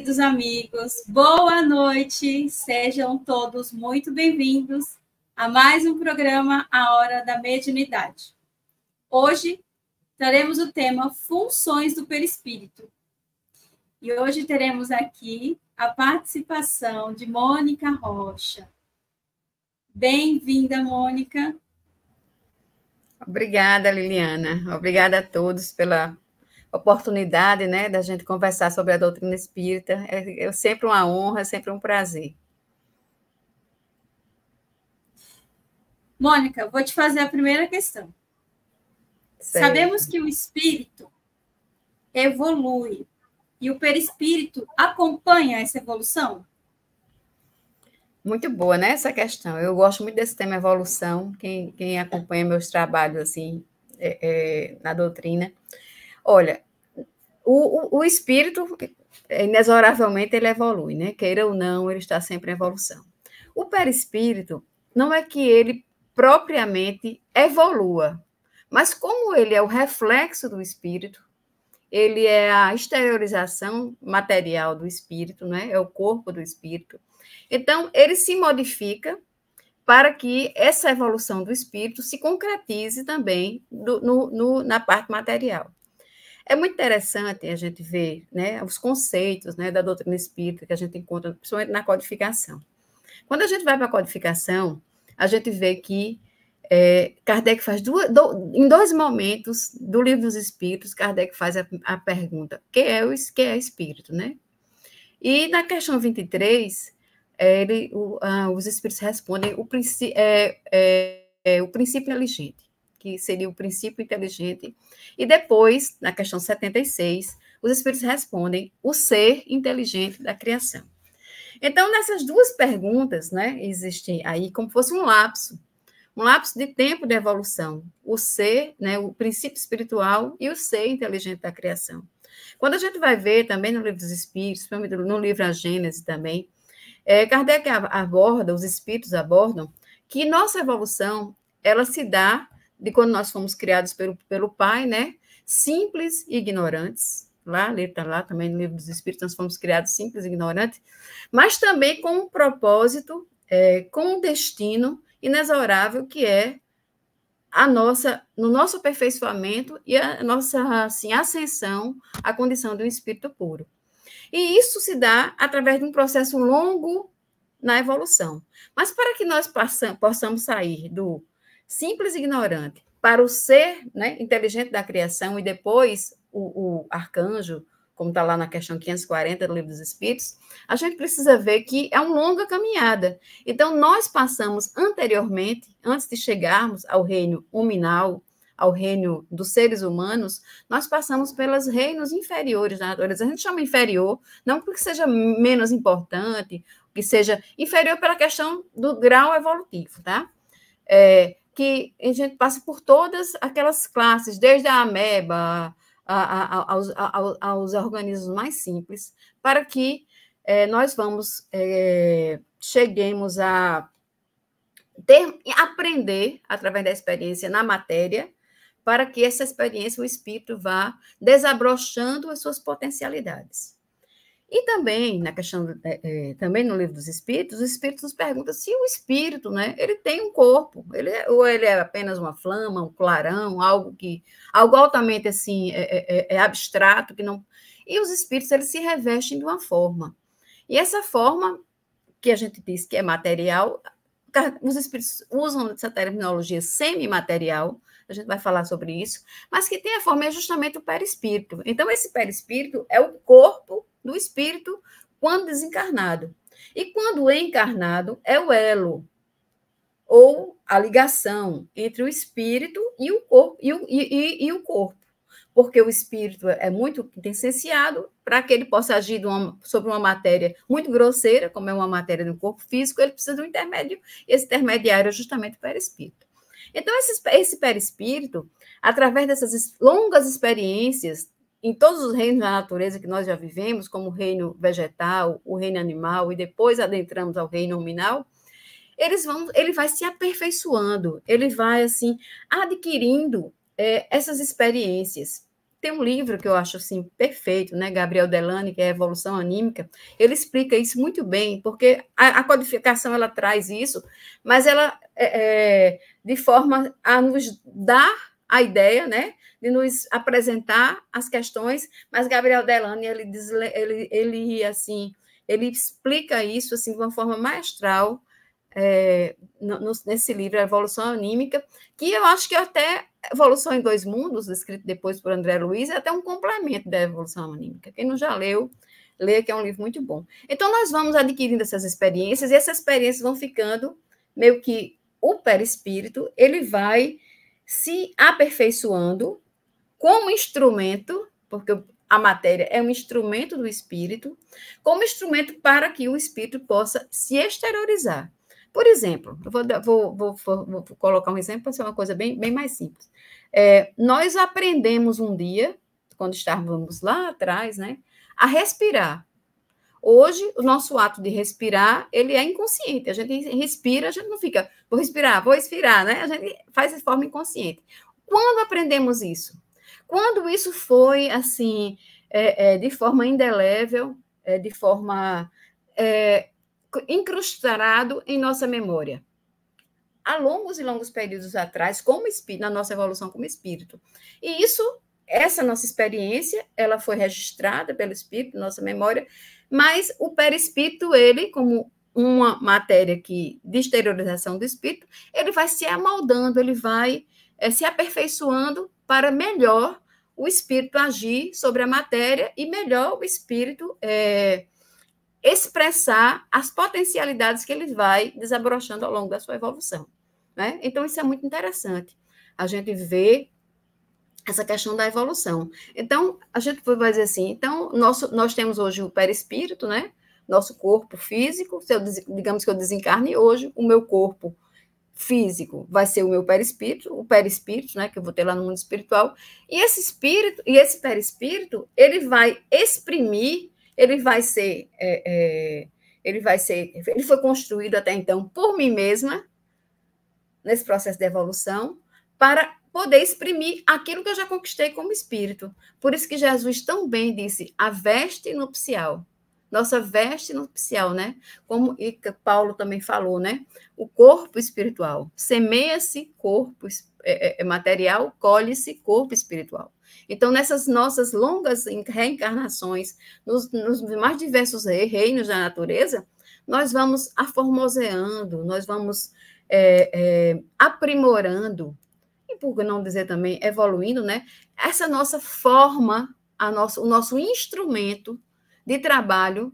queridos amigos, boa noite, sejam todos muito bem-vindos a mais um programa A Hora da Mediunidade. Hoje traremos o tema Funções do Perispírito. E hoje teremos aqui a participação de Mônica Rocha. Bem-vinda, Mônica. Obrigada, Liliana. Obrigada a todos pela oportunidade, né, da gente conversar sobre a doutrina espírita. É sempre uma honra, é sempre um prazer. Mônica, vou te fazer a primeira questão. Certo. Sabemos que o espírito evolui e o perispírito acompanha essa evolução? Muito boa, né, essa questão. Eu gosto muito desse tema evolução. Quem acompanha meus trabalhos assim na doutrina. Olha, o espírito, inexoravelmente, ele evolui, né? Queira ou não, ele está sempre em evolução. O perispírito não é que ele propriamente evolua, mas como ele é o reflexo do espírito, ele é a exteriorização material do espírito, né? É o corpo do espírito. Então, ele se modifica para que essa evolução do espírito se concretize também na parte material. É muito interessante a gente ver, né, os conceitos, né, da doutrina espírita que a gente encontra, principalmente na codificação. Quando a gente vai para a codificação, a gente vê que Kardec faz em dois momentos do Livro dos Espíritos, Kardec faz a pergunta, que é espírito, né? E na questão 23, os espíritos respondem o princípio inteligente, que seria o princípio inteligente, e depois, na questão 76, os espíritos respondem o ser inteligente da criação. Então, nessas duas perguntas, né, existe aí como se fosse um lapso de tempo de evolução, o ser, né, o princípio espiritual e o ser inteligente da criação. Quando a gente vai ver também no Livro dos Espíritos, no livro A Gênese também, Kardec aborda, os espíritos abordam, que nossa evolução, ela se dá de quando nós fomos criados pelo Pai, né? Simples e ignorantes. Está lá também no Livro dos Espíritos, nós fomos criados simples e ignorantes, mas também com um propósito, com um destino inexorável, que é no nosso aperfeiçoamento e a nossa assim, ascensão à condição de um espírito puro. E isso se dá através de um processo longo na evolução. Mas para que nós possamos sair do simples e ignorante para o ser, né, inteligente da criação e depois o arcanjo, como está lá na questão 540 do Livro dos Espíritos, a gente precisa ver que é uma longa caminhada. Então, nós passamos anteriormente, antes de chegarmos ao reino huminal, ao reino dos seres humanos, nós passamos pelos reinos inferiores da natureza. A gente chama inferior, não porque seja menos importante, que seja inferior pela questão do grau evolutivo, tá? Que a gente passa por todas aquelas classes, desde a ameba aos organismos mais simples, para que nós cheguemos a aprender, através da experiência na matéria, para que essa experiência, o espírito, vá desabrochando as suas potencialidades. E também, na questão, também no Livro dos Espíritos, os espíritos nos perguntam se o espírito, né, ele tem um corpo, ou ele é apenas uma flama, um clarão, algo altamente assim, abstrato, que não... E os espíritos, eles se revestem de uma forma. E essa forma, que a gente diz que é material, os espíritos usam essa terminologia semimaterial, a gente vai falar sobre isso, mas que tem a forma, é justamente o perispírito. Então, esse perispírito é o corpo do espírito quando desencarnado. E quando encarnado, é o elo, ou a ligação entre o espírito e o corpo, e o corpo. Porque o espírito é muito licenciado para que ele possa agir sobre uma matéria muito grosseira, como é uma matéria do corpo físico, ele precisa de um intermédio, e esse intermediário é justamente o perispírito. Então, esse perispírito, através dessas longas experiências em todos os reinos da natureza que nós já vivemos, como o reino vegetal, o reino animal, e depois adentramos ao reino nominal, ele vai se aperfeiçoando, ele vai assim adquirindo essas experiências. tem um livro que eu acho assim perfeito, né? Gabriel Delany, que é Evolução Anímica. Ele explica isso muito bem, porque a codificação ela traz isso, mas ela de forma a nos dar a ideia, né? De nos apresentar as questões, mas Gabriel Delany ele explica isso assim de uma forma maestral nesse livro, A Evolução Anímica, que eu acho que até Evolução em Dois Mundos, escrito depois por André Luiz, é até um complemento da Evolução Anímica. Quem não já leu, lê, que é um livro muito bom. Então, nós vamos adquirindo essas experiências, e essas experiências vão ficando meio que o perispírito, ele vai se aperfeiçoando como instrumento, porque a matéria é um instrumento do espírito, como instrumento para que o espírito possa se exteriorizar. Por exemplo, eu vou colocar um exemplo para ser uma coisa bem mais simples. Nós aprendemos um dia, quando estávamos lá atrás, né, a respirar. Hoje, o nosso ato de respirar, ele é inconsciente. A gente respira, a gente não fica, vou expirar, né? A gente faz de forma inconsciente. Quando aprendemos isso? Quando isso foi, assim, de forma indelével, de forma incrustado em nossa memória. Há longos e longos períodos atrás, como espírito, na nossa evolução como espírito. E essa nossa experiência, ela foi registrada pelo espírito, nossa memória, mas o perispírito, ele, como uma matéria de exteriorização do espírito, ele vai se amoldando, ele vai se aperfeiçoando para melhor o espírito agir sobre a matéria e melhor o espírito expressar as potencialidades que ele vai desabrochando ao longo da sua evolução. Né? Então, isso é muito interessante, a gente vê essa questão da evolução. Então, a gente vai dizer assim, então, nós temos hoje o perispírito, né? Nosso corpo físico, digamos que eu desencarne hoje, o meu corpo físico vai ser o meu perispírito, né, que eu vou ter lá no mundo espiritual, e esse perispírito, ele vai exprimir, ele foi construído até então por mim mesma, nesse processo de evolução, para poder exprimir aquilo que eu já conquistei como espírito. Por isso que Jesus tão bem disse, a veste nupcial. Nossa veste nupcial, né? Como Paulo também falou, né? O corpo espiritual. Semeia-se corpo material, colhe-se corpo espiritual. Então, nessas nossas longas reencarnações, nos mais diversos reinos da natureza, nós vamos aformoseando, nós vamos aprimorando, e por não dizer também evoluindo, né? Essa nossa forma, o nosso instrumento de trabalho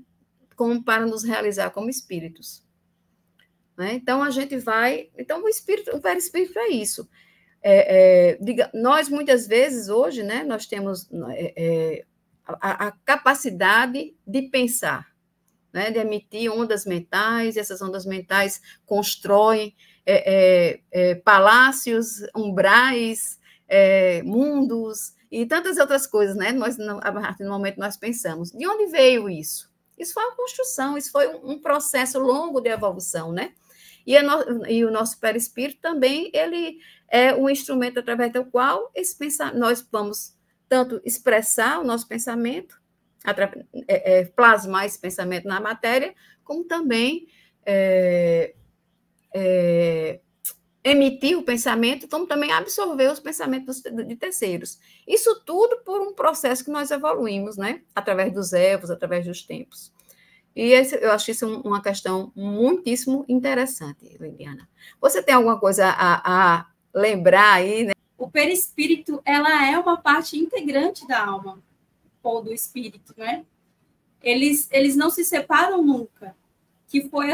como para nos realizar como espíritos. Né? Então, a gente vai... Então, o perispírito é isso. Nós, muitas vezes, hoje, né, nós temos a capacidade de pensar, né, de emitir ondas mentais, e essas ondas mentais constroem palácios, umbrais, mundos e tantas outras coisas, né? A partir do momento que nós pensamos. De onde veio isso? Isso foi uma construção, isso foi um processo longo de evolução, né? E o nosso perispírito também, ele é um instrumento através do qual nós vamos tanto expressar o nosso pensamento, plasmar esse pensamento na matéria, como também emitir o pensamento, como também absorver os pensamentos de terceiros. Isso tudo por um processo que nós evoluímos, né? Através dos evos, através dos tempos. E eu acho isso uma questão muitíssimo interessante, Liliana. Você tem alguma coisa a lembrar aí, né? O perispírito, ela é uma parte integrante da alma, ou do espírito, né? Eles não se separam nunca. Que foi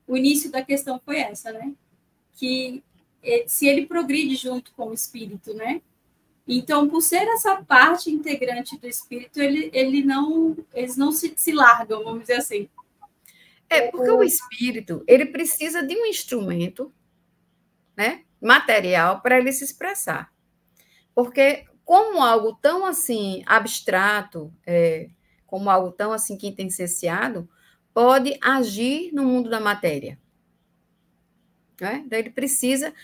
o início da questão foi essa, né? Que se ele progride junto com o espírito, né? Então, por ser essa parte integrante do espírito, eles não se largam, vamos dizer assim. Porque o espírito, ele precisa de um instrumento, né, material para ele se expressar. Porque como algo tão assim abstrato, como algo tão assim quintessenciado, pode agir no mundo da matéria. Né? Então, ele precisa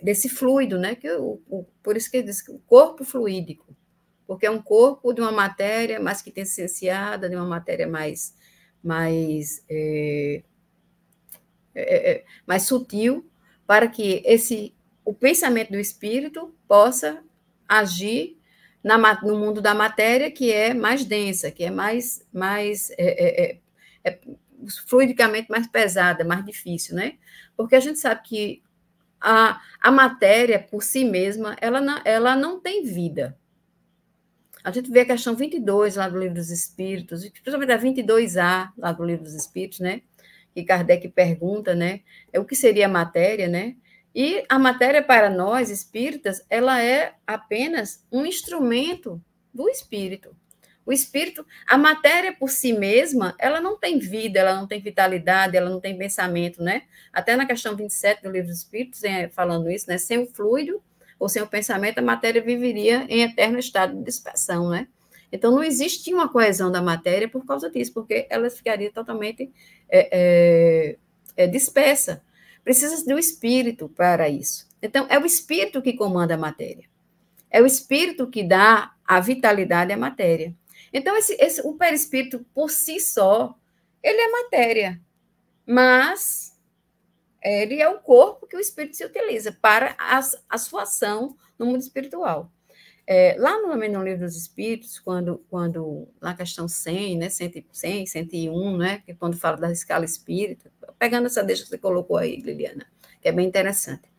desse fluido, né? Por isso que ele diz que o corpo fluídico, porque é um corpo de uma matéria mais quintessenciada, de uma matéria mais sutil, para que o pensamento do espírito possa agir no mundo da matéria, que é mais densa, que é fluidicamente mais pesada, mais difícil, né? Porque a gente sabe que a matéria, por si mesma, ela não tem vida. A gente vê a questão 22 lá do Livro dos Espíritos, principalmente a 22A lá do Livro dos Espíritos, né? Que Kardec pergunta, né? O que seria a matéria, né? E a matéria, para nós, espíritas, ela é apenas um instrumento do espírito. O espírito, a matéria por si mesma, ela não tem vida, ela não tem vitalidade, ela não tem pensamento, né? Até na questão 27 do Livro dos Espíritos, falando isso, né? Sem o fluido ou sem o pensamento, a matéria viveria em eterno estado de dispersão, né? Então, não existe uma coesão da matéria por causa disso, porque ela ficaria totalmente dispersa. Precisa do espírito para isso. Então, é o espírito que comanda a matéria. É o espírito que dá a vitalidade à matéria. Então, o perispírito, por si só, ele é matéria, mas ele é o corpo que o espírito se utiliza para a sua ação no mundo espiritual. Lá no Livro dos Espíritos, quando na questão 100, né, 100, 101, né, que quando fala da escala espírita, pegando essa deixa que você colocou aí, Liliana, que é bem interessante.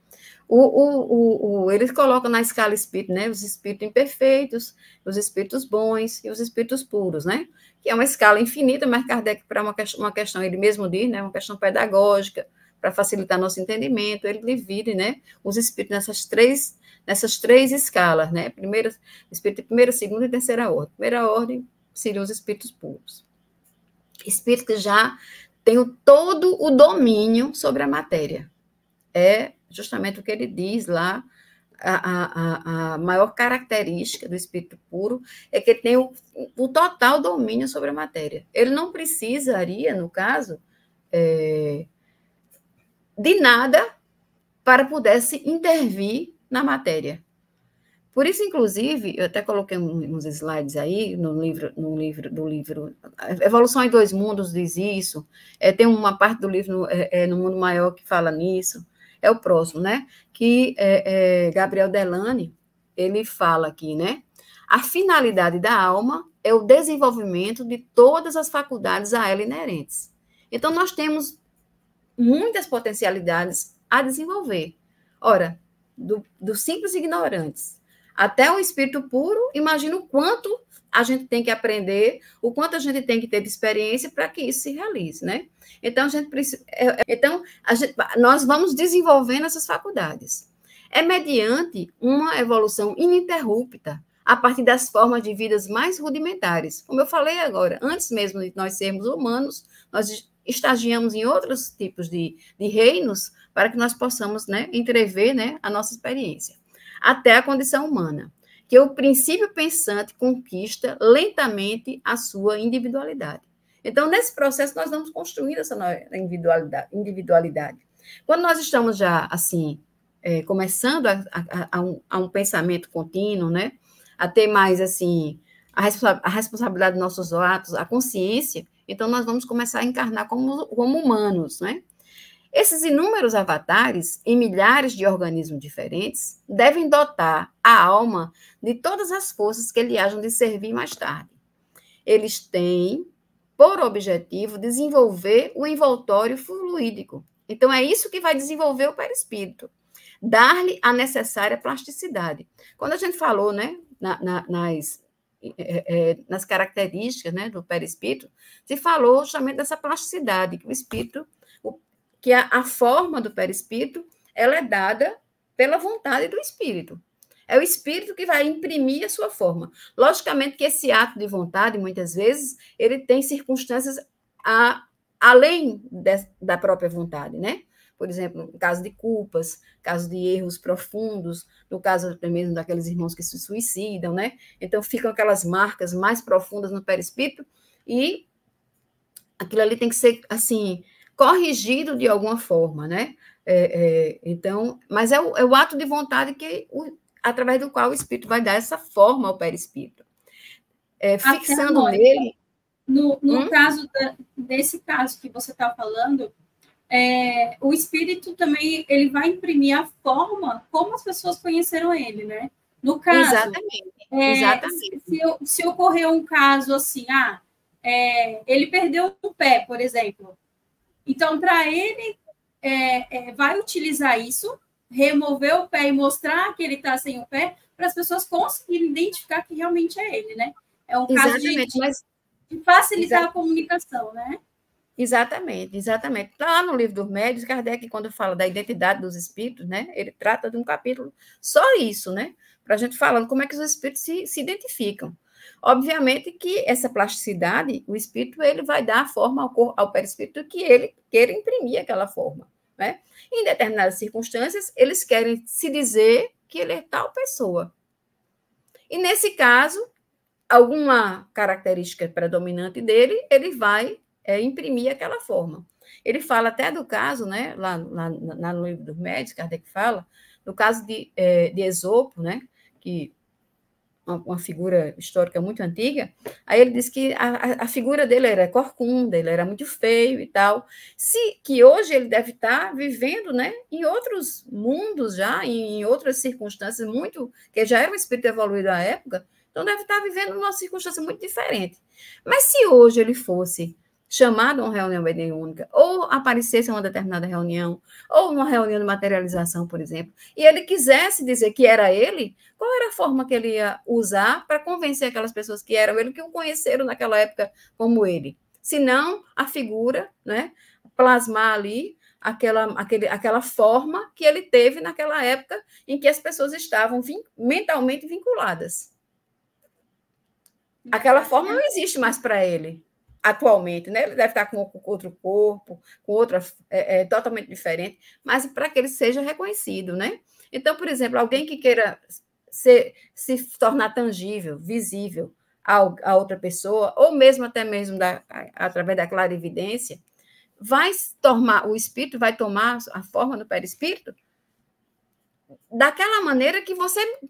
Eles colocam na escala espírita, né, os espíritos imperfeitos, os espíritos bons e os espíritos puros, né, que é uma escala infinita, mas Kardec, para uma questão, ele mesmo diz, né, uma questão pedagógica, para facilitar nosso entendimento, ele divide, né, os espíritos nessas três escalas, né, espírito de primeira, segunda e terceira ordem. Primeira ordem seriam os espíritos puros. Espírito que já tem todo o domínio sobre a matéria. É justamente o que ele diz lá, a maior característica do espírito puro é que ele tem o total domínio sobre a matéria. Ele não precisaria, no caso, de nada para pudesse intervir na matéria. Por isso, inclusive, eu até coloquei uns slides aí no livro Evolução em Dois Mundos diz isso, tem uma parte do livro no Mundo Maior que fala nisso, é o próximo, né? Que Gabriel Delany, ele fala aqui, né? A finalidade da alma é o desenvolvimento de todas as faculdades a ela inerentes. Então, nós temos muitas potencialidades a desenvolver. Ora, do simples ignorantes até o espírito puro, imagina o quanto a gente tem que aprender, o quanto a gente tem que ter de experiência para que isso se realize, né? Então, nós vamos desenvolvendo essas faculdades. É mediante uma evolução ininterrupta, a partir das formas de vidas mais rudimentares. Como eu falei agora, antes mesmo de nós sermos humanos, nós estagiamos em outros tipos de reinos para que nós possamos, né, entrever, né, a nossa experiência, até a condição humana, que o princípio pensante conquista lentamente a sua individualidade. Então, nesse processo, nós vamos construindo essa nova individualidade. Quando nós estamos já, assim, começando a um pensamento contínuo, né, a ter mais, assim, a responsabilidade dos nossos atos, a consciência, então nós vamos começar a encarnar como humanos, né? Esses inúmeros avatares, em milhares de organismos diferentes, devem dotar a alma de todas as forças que lhe hajam de servir mais tarde. Eles têm por objetivo desenvolver o envoltório fluídico. Então, é isso que vai desenvolver o perispírito, dar-lhe a necessária plasticidade. Quando a gente falou, né, nas características, né, do perispírito, se falou justamente dessa plasticidade, que o espírito, que a forma do perispírito, ela é dada pela vontade do espírito. É o espírito que vai imprimir a sua forma. Logicamente que esse ato de vontade, muitas vezes, ele tem circunstâncias além da própria vontade, né? Por exemplo, no caso de culpas, caso de erros profundos, no caso até mesmo daqueles irmãos que se suicidam, né? Então, ficam aquelas marcas mais profundas no perispírito e aquilo ali tem que ser, assim, corrigido de alguma forma, né? Então, mas é o ato de vontade através do qual o espírito vai dar essa forma ao perispírito. Fixando nele... No caso desse caso que você está falando, o espírito também ele vai imprimir a forma como as pessoas conheceram ele, né? No caso, exatamente. Se ocorrer um caso assim, ele perdeu um pé, por exemplo, então para ele vai utilizar isso, remover o pé e mostrar que ele está sem o pé, para as pessoas conseguirem identificar que realmente é ele, né? É um caso de facilitar a comunicação, né? Exatamente. Lá no livro dos médiuns, Kardec, quando fala da identidade dos espíritos, né, ele trata de um capítulo só isso, né, para a gente falando como é que os espíritos se identificam. Obviamente que essa plasticidade, o espírito ele vai dar a forma ao perispírito que ele queira imprimir aquela forma, né? Em determinadas circunstâncias, eles querem se dizer que ele é tal pessoa. E nesse caso, alguma característica predominante dele, ele vai imprimir aquela forma. Ele fala até do caso, né, lá no livro dos médiuns, Kardec fala, do caso de Esopo, né, que uma figura histórica muito antiga, aí ele diz que a figura dele era corcunda, ele era muito feio e tal, que hoje ele deve estar vivendo, né, em outros mundos já, em outras circunstâncias que já era um espírito evoluído à época, então deve estar vivendo numa circunstância muito diferente. Mas se hoje ele fosse chamado a uma reunião mediúnica, ou aparecesse em uma determinada reunião, ou numa reunião de materialização, por exemplo, e ele quisesse dizer que era ele, qual era a forma que ele ia usar para convencer aquelas pessoas que eram ele, que o conheceram naquela época como ele? Se não a figura, né, plasmar ali aquela forma que ele teve naquela época em que as pessoas estavam mentalmente vinculadas. Aquela forma não existe mais para ele atualmente, né? Ele deve estar com outro corpo, com outra totalmente diferente, mas para que ele seja reconhecido, né? Então, por exemplo, alguém que queira se tornar tangível, visível a outra pessoa, ou mesmo até mesmo através da clarividência, o espírito vai tomar a forma do perispírito daquela maneira que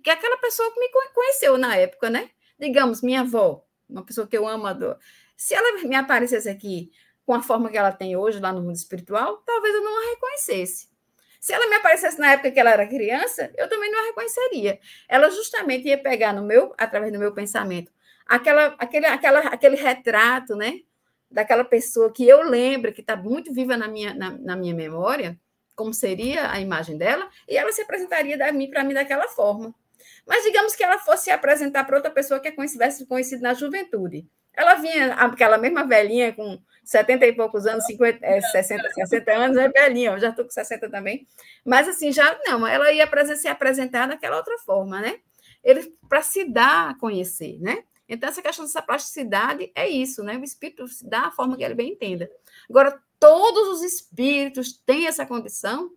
aquela pessoa me conheceu na época, né? Digamos, minha avó, uma pessoa que eu amo, adoro. Se ela me aparecesse aqui com a forma que ela tem hoje lá no mundo espiritual, talvez eu não a reconhecesse. Se ela me aparecesse na época que ela era criança, eu também não a reconheceria. Ela justamente ia pegar através do meu pensamento, aquele retrato, né, daquela pessoa que eu lembro, que está muito viva na minha memória, como seria a imagem dela, e ela se apresentaria para mim daquela forma. Mas digamos que ela fosse se apresentar para outra pessoa que tivesse conhecido na juventude. Ela vinha, aquela mesma velhinha com 70 e poucos anos, 60 anos, é velhinha, eu já estou com 60 também. Mas assim, já não, ela ia se apresentar daquela outra forma, né? Para se dar a conhecer, né? Então, essa questão dessa plasticidade é isso, né? O espírito se dá a forma que ele bem entenda. Agora, todos os espíritos têm essa condição?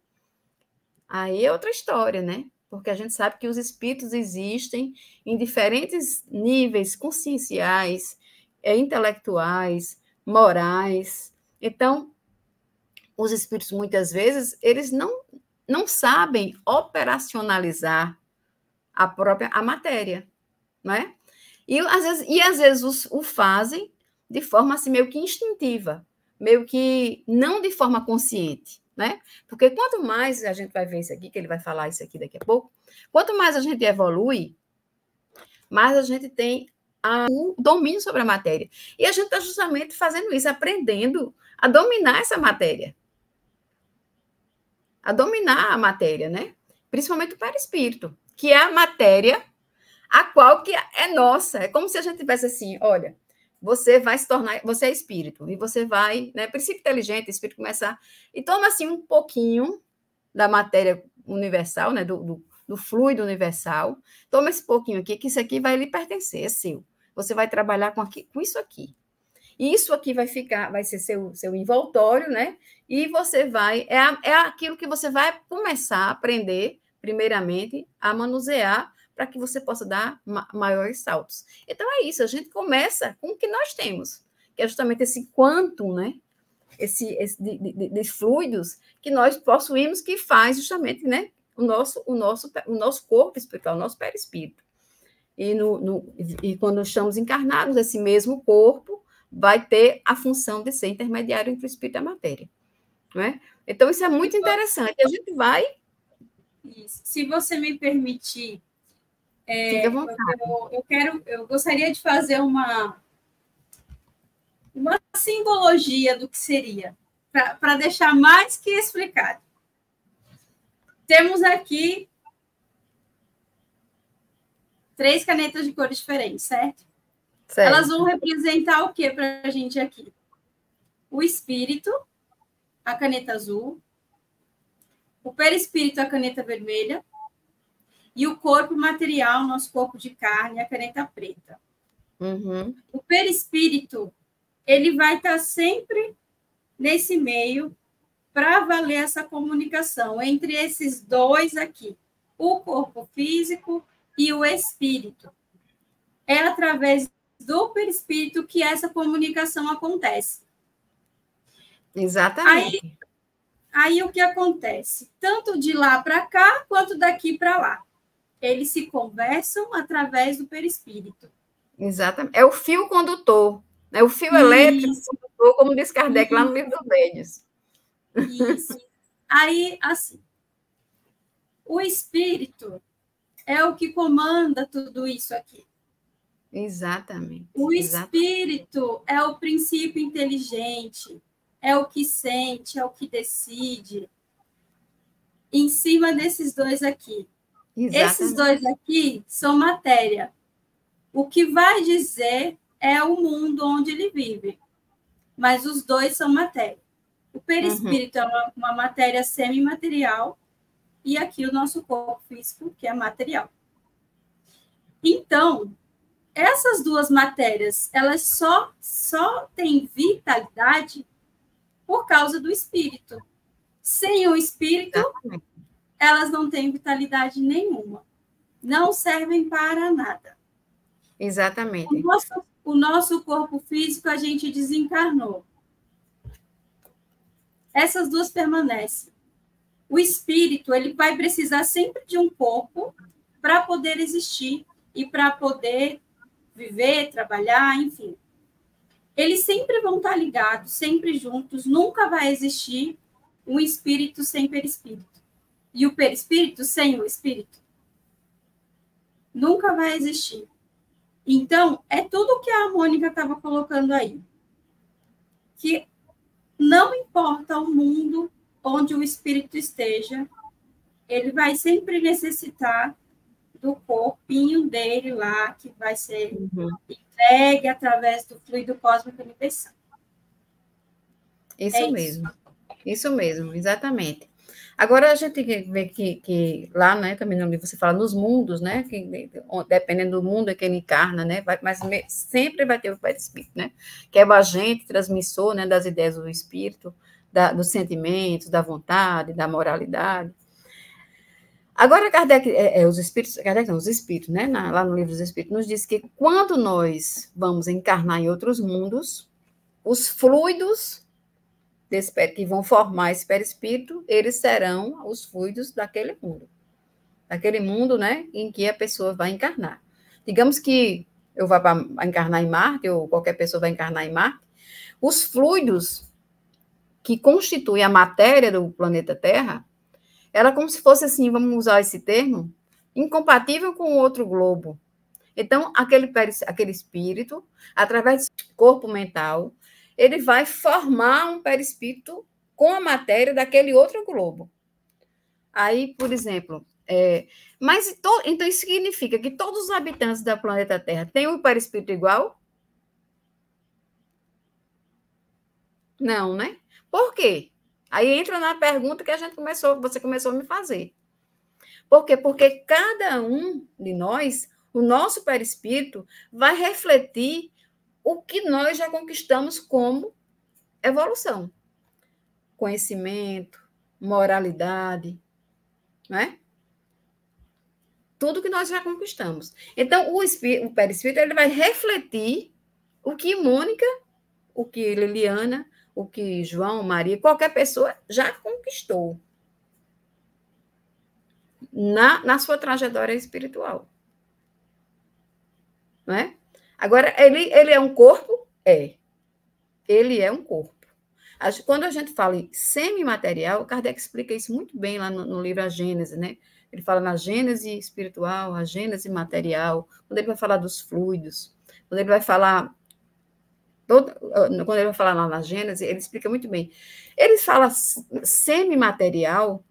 Aí é outra história, né? Porque a gente sabe que os espíritos existem em diferentes níveis conscienciais, intelectuais, morais. Então, os espíritos, muitas vezes, eles não sabem operacionalizar a matéria, não é? E às vezes o fazem de forma assim, meio que instintiva, meio que não de forma consciente. Né? Porque quanto mais a gente vai ver isso aqui, que ele vai falar isso aqui daqui a pouco, quanto mais a gente evolui, mais a gente tem o domínio sobre a matéria. E a gente está justamente fazendo isso, aprendendo a dominar essa matéria. A dominar a matéria, né? Principalmente o perispírito, que é a matéria a qual que é nossa. É como se a gente tivesse assim, olha, você vai se tornar, você é espírito, e você vai, né, princípio inteligente, espírito começar, e toma assim um pouquinho da matéria universal, né, do fluido universal, toma esse pouquinho aqui, que isso aqui vai lhe pertencer, é seu. Você vai trabalhar com isso aqui. E isso aqui vai ser seu envoltório, né? E você é aquilo que você vai começar a aprender, primeiramente, a manusear, para que você possa dar maiores saltos. Então, é isso, a gente começa com o que nós temos, que é justamente esse quantum, né? de fluidos que nós possuímos, que faz justamente, né, o nosso corpo espiritual, o nosso perispírito. E quando estamos encarnados, esse mesmo corpo vai ter a função de ser intermediário entre o espírito e a matéria. Não é? Então, isso é muito interessante. A gente vai... Isso. Se você me permitir, Fica à vontade. eu gostaria de fazer uma simbologia do que seria, para deixar mais que explicado. Temos aqui 3 canetas de cores diferentes, certo? Certo. Elas vão representar o que para a gente aqui? O espírito, a caneta azul, o perispírito, a caneta vermelha, e o corpo material, nosso corpo de carne, a caneta preta. Uhum. O perispírito, ele vai estar sempre nesse meio para valer essa comunicação entre esses dois aqui, o corpo físico e o espírito. É através do perispírito que essa comunicação acontece. Exatamente. Aí o que acontece? Tanto de lá para cá, quanto daqui para lá. Eles se conversam através do perispírito. Exatamente. É o fio condutor, né? O fio elétrico condutor, como diz Kardec lá no livro dos Médiuns. Isso. Aí, assim, o espírito é o que comanda tudo isso aqui. Exatamente. O espírito é o princípio inteligente, é o que sente, é o que decide. Em cima desses dois aqui. Exatamente. Esses dois aqui são matéria. O que vai dizer é o mundo onde ele vive. Mas os dois são matéria. O perispírito é uma matéria semimaterial e aqui o nosso corpo físico, que é material. Então, essas duas matérias, elas só têm vitalidade por causa do espírito. Sem o espírito, elas não têm vitalidade nenhuma. Não servem para nada. Exatamente. O nosso corpo físico, a gente desencarnou. Essas duas permanecem. O espírito, ele vai precisar sempre de um corpo para poder existir e para poder viver, trabalhar, enfim. Eles sempre vão estar ligados, sempre juntos, nunca vai existir um espírito sem perispírito. E o perispírito sem o espírito. Nunca vai existir. Então, é tudo o que a Mônica estava colocando aí. Que não importa o mundo onde o espírito esteja, ele vai sempre necessitar do corpinho dele lá, que vai ser entregue através do fluido cósmico universal. Isso mesmo, exatamente. Agora a gente vê que lá, né, também no livro você fala nos mundos, né, que dependendo do mundo em que ele encarna, né, mas sempre vai ter o perispírito, né, que é o agente transmissor, né, das ideias do espírito, dos sentimentos, da vontade, da moralidade. Agora, Kardec, os espíritos, né, lá no livro dos Espíritos, nos diz que quando nós vamos encarnar em outros mundos, os fluidos que vão formar esse perispírito, eles serão os fluidos daquele mundo, né, em que a pessoa vai encarnar. Digamos que eu vá encarnar em Marte, ou qualquer pessoa vai encarnar em Marte, os fluidos que constituem a matéria do planeta Terra, ela é como se fosse assim, vamos usar esse termo, incompatível com o outro globo. Então, aquele espírito, através do corpo mental, ele vai formar um perispírito com a matéria daquele outro globo. Aí, por exemplo, então isso significa que todos os habitantes do planeta Terra têm um perispírito igual? Não, né? Por quê? Aí entra na pergunta que você começou a me fazer. Por quê? Porque cada um de nós, o nosso perispírito, vai refletir o que nós já conquistamos como evolução. Conhecimento, moralidade, não é? Tudo que nós já conquistamos. Então, o perispírito ele vai refletir o que Mônica, o que Liliana, o que João, Maria, qualquer pessoa já conquistou na sua trajetória espiritual. Não é? Agora, ele é um corpo? É. Ele é um corpo. Quando a gente fala em semimaterial, Kardec explica isso muito bem lá no livro A Gênese, né? Ele fala na gênese espiritual, a gênese material, quando ele vai falar dos fluidos, quando ele vai falar lá na Gênese, ele explica muito bem. Ele fala semimaterial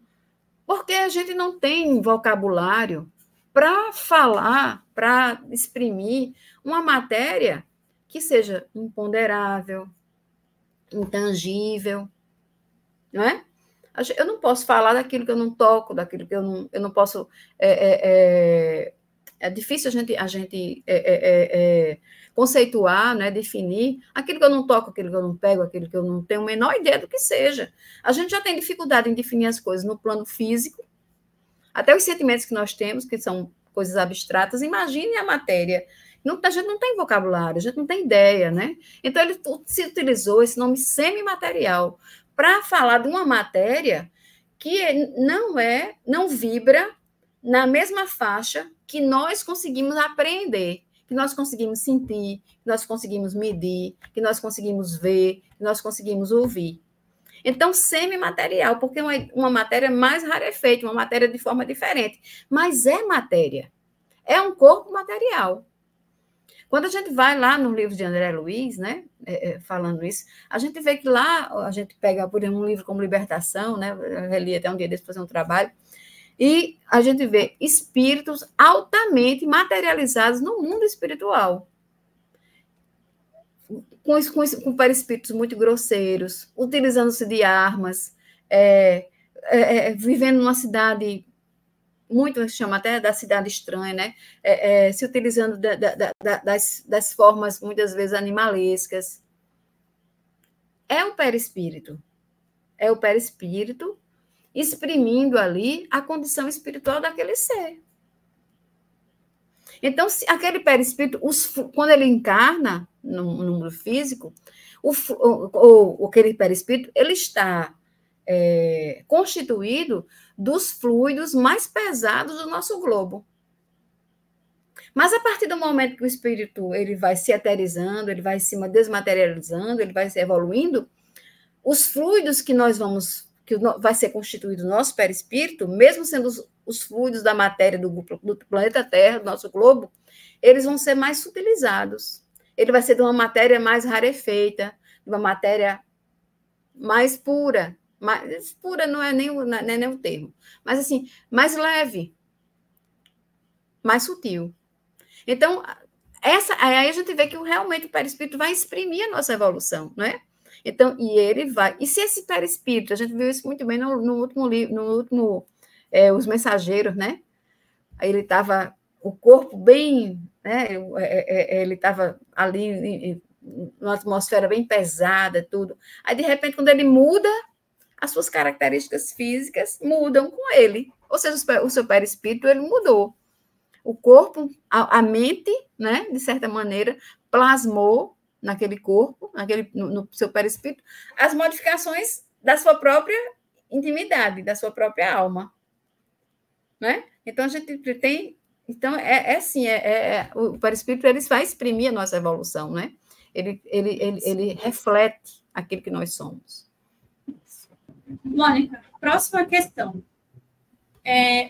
porque a gente não tem vocabulário para falar, para exprimir uma matéria que seja imponderável, intangível, não é? Eu não posso falar daquilo que eu não toco, daquilo que eu não posso... É difícil a gente conceituar, né, definir aquilo que eu não toco, aquilo que eu não pego, aquilo que eu não tenho a menor ideia do que seja. A gente já tem dificuldade em definir as coisas no plano físico, até os sentimentos que nós temos, que são coisas abstratas, imagine a matéria. A gente não tem vocabulário, a gente não tem ideia, né? Então, ele se utilizou esse nome semimaterial para falar de uma matéria que não vibra na mesma faixa que nós conseguimos aprender, que nós conseguimos sentir, que nós conseguimos medir, que nós conseguimos ver, que nós conseguimos ouvir. Então, semimaterial, porque é uma matéria mais rarefeita, uma matéria de forma diferente, mas é matéria, é um corpo material. Quando a gente vai lá no livro de André Luiz, né, falando isso, a gente vê que lá, a gente pega, por exemplo, um livro como Libertação, né, eu li até um dia desse para fazer um trabalho, e a gente vê espíritos altamente materializados no mundo espiritual, com perispíritos muito grosseiros, utilizando-se de armas, vivendo numa cidade... muito chama até da cidade estranha, né? Se utilizando das formas, muitas vezes, animalescas. É o perispírito exprimindo ali a condição espiritual daquele ser. Então, se aquele perispírito, quando ele encarna no mundo físico, aquele perispírito, ele está constituído dos fluidos mais pesados do nosso globo. Mas a partir do momento que o espírito ele vai se eterizando, ele vai se desmaterializando, ele vai se evoluindo, os fluidos que vai ser constituído no nosso perispírito, mesmo sendo os fluidos da matéria do planeta Terra, do nosso globo, eles vão ser mais sutilizados. Ele vai ser de uma matéria mais rarefeita, de uma matéria mais pura. Mais pura não é nem o termo, mas assim, mais leve, mais sutil. Então, aí a gente vê que realmente o perispírito vai exprimir a nossa evolução, não é? Então, e ele vai... E se esse perispírito, a gente viu isso muito bem no último livro, Os Mensageiros, né? Aí ele estava, o corpo bem, né? Ele estava ali numa atmosfera bem pesada, tudo. Aí, de repente, quando ele muda, as suas características físicas mudam com ele. Ou seja, o seu perispírito, ele mudou. O corpo, a mente, né, de certa maneira, plasmou naquele corpo, no seu perispírito, as modificações da sua própria intimidade, da sua própria alma. Né? Então, a gente tem... Então, assim, o perispírito ele vai exprimir a nossa evolução, né? Ele reflete aquilo que nós somos. Mônica, próxima questão.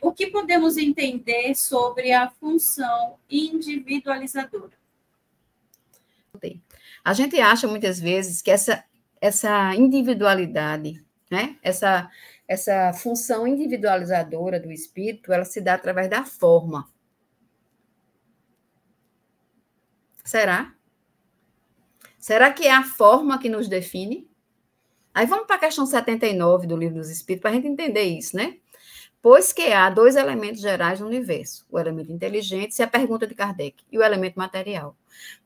O que podemos entender sobre a função individualizadora? A gente acha muitas vezes que essa individualidade, né? Essa função individualizadora do espírito, ela se dá através da forma. Será? Será que é a forma que nos define? Aí vamos para a questão 79 do Livro dos Espíritos, para a gente entender isso, né? Pois que há dois elementos gerais no universo, o elemento inteligente, se a pergunta de Kardec, e o elemento material.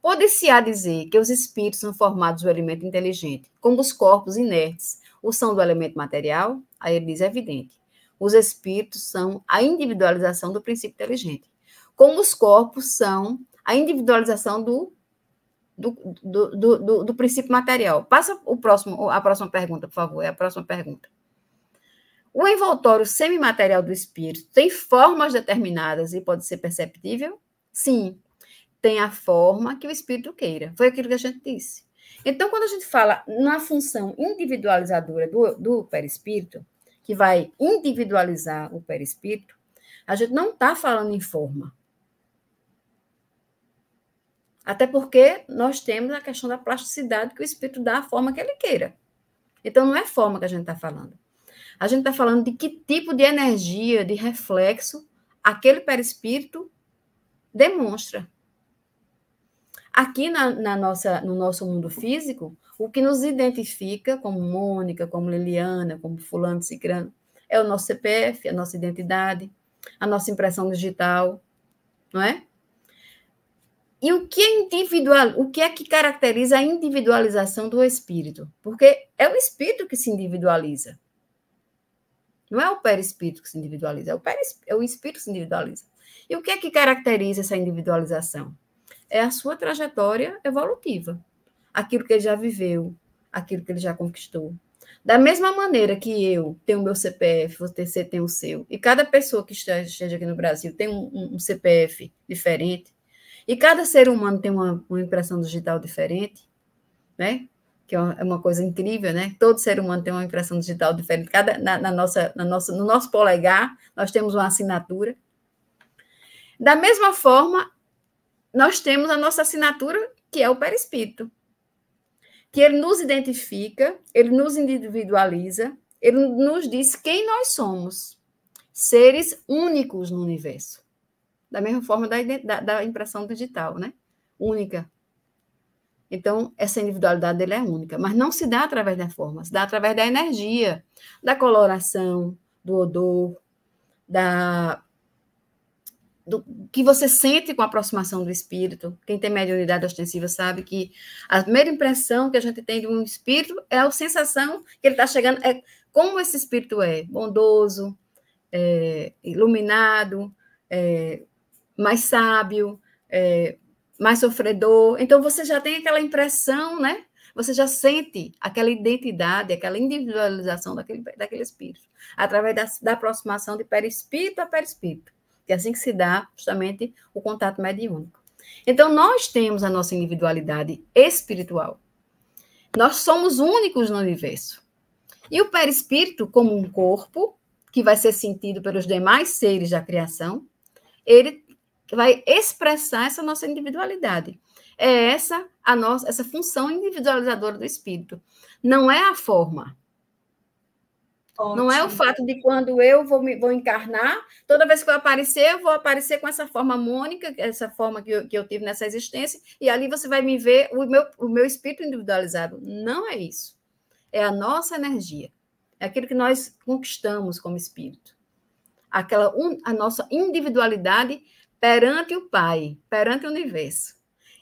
Pode-se-á dizer que os espíritos são formados do elemento inteligente, como os corpos inertes o são do elemento material? Aí ele diz, é evidente. Os espíritos são a individualização do princípio inteligente, como os corpos são a individualização do do princípio material. Passa a próxima pergunta, por favor. É a próxima pergunta. O envoltório semimaterial do espírito tem formas determinadas e pode ser perceptível? Sim, tem a forma que o espírito queira. Foi aquilo que a gente disse. Então, quando a gente fala na função individualizadora do perispírito, que vai individualizar o perispírito, a gente não está falando em forma. Até porque nós temos a questão da plasticidade, que o espírito dá a forma que ele queira. Então, não é forma que a gente está falando. A gente está falando de que tipo de energia, de reflexo, aquele perispírito demonstra. Aqui no nosso mundo físico, o que nos identifica como Mônica, como Liliana, como fulano, cicrano, é o nosso CPF, a nossa identidade, a nossa impressão digital, não é? E o que é que caracteriza a individualização do espírito? Porque é o espírito que se individualiza. Não é o perispírito que se individualiza, é o espírito que se individualiza. E o que é que caracteriza essa individualização? É a sua trajetória evolutiva. Aquilo que ele já viveu, aquilo que ele já conquistou. Da mesma maneira que eu tenho o meu CPF, você tem o seu, e cada pessoa que esteja aqui no Brasil tem um CPF diferente, e cada ser humano tem uma impressão digital diferente, né? Que é uma coisa incrível, né? Todo ser humano tem uma impressão digital diferente. No nosso polegar, nós temos uma assinatura. Da mesma forma, nós temos a nossa assinatura, que é o perispírito, que ele nos identifica, ele nos individualiza, ele nos diz quem nós somos, seres únicos no universo. Da mesma forma da impressão digital, né? Única. Então, essa individualidade dele é única, mas não se dá através da forma, se dá através da energia, da coloração, do odor, do que você sente com a aproximação do espírito. Quem tem mediunidade ostensiva sabe que a primeira impressão que a gente tem de um espírito é a sensação que ele está chegando, é como esse espírito é bondoso, iluminado, mais sábio, mais sofredor. Então, você já tem aquela impressão, né? Você já sente aquela identidade, aquela individualização daquele espírito, através da aproximação de perispírito a perispírito. É assim que se dá, justamente, o contato mediúnico. Então, nós temos a nossa individualidade espiritual. Nós somos únicos no universo. E o perispírito, como um corpo, que vai ser sentido pelos demais seres da criação, ele vai expressar essa nossa individualidade. É essa função individualizadora do espírito. Não é a forma. Ótimo. Não é o fato de quando eu vou encarnar, toda vez que eu aparecer, eu vou aparecer com essa forma mônica, essa forma que eu tive nessa existência, e ali você vai me ver o meu espírito individualizado. Não é isso. É a nossa energia. É aquilo que nós conquistamos como espírito. A nossa individualidade perante o Pai, perante o universo.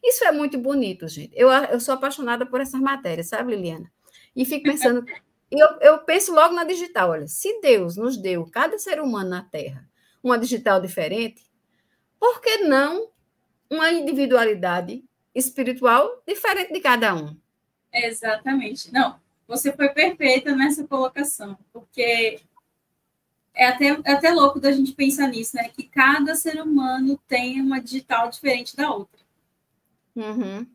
Isso é muito bonito, gente. Eu sou apaixonada por essas matérias, sabe, Liliana? E fico pensando... Eu penso logo na digital. Olha, se Deus nos deu, cada ser humano na Terra, uma digital diferente, por que não uma individualidade espiritual diferente de cada um? Exatamente. Não, você foi perfeita nessa colocação, porque é até louco da gente pensar nisso, né? Que cada ser humano tem uma digital diferente da outra. Uhum.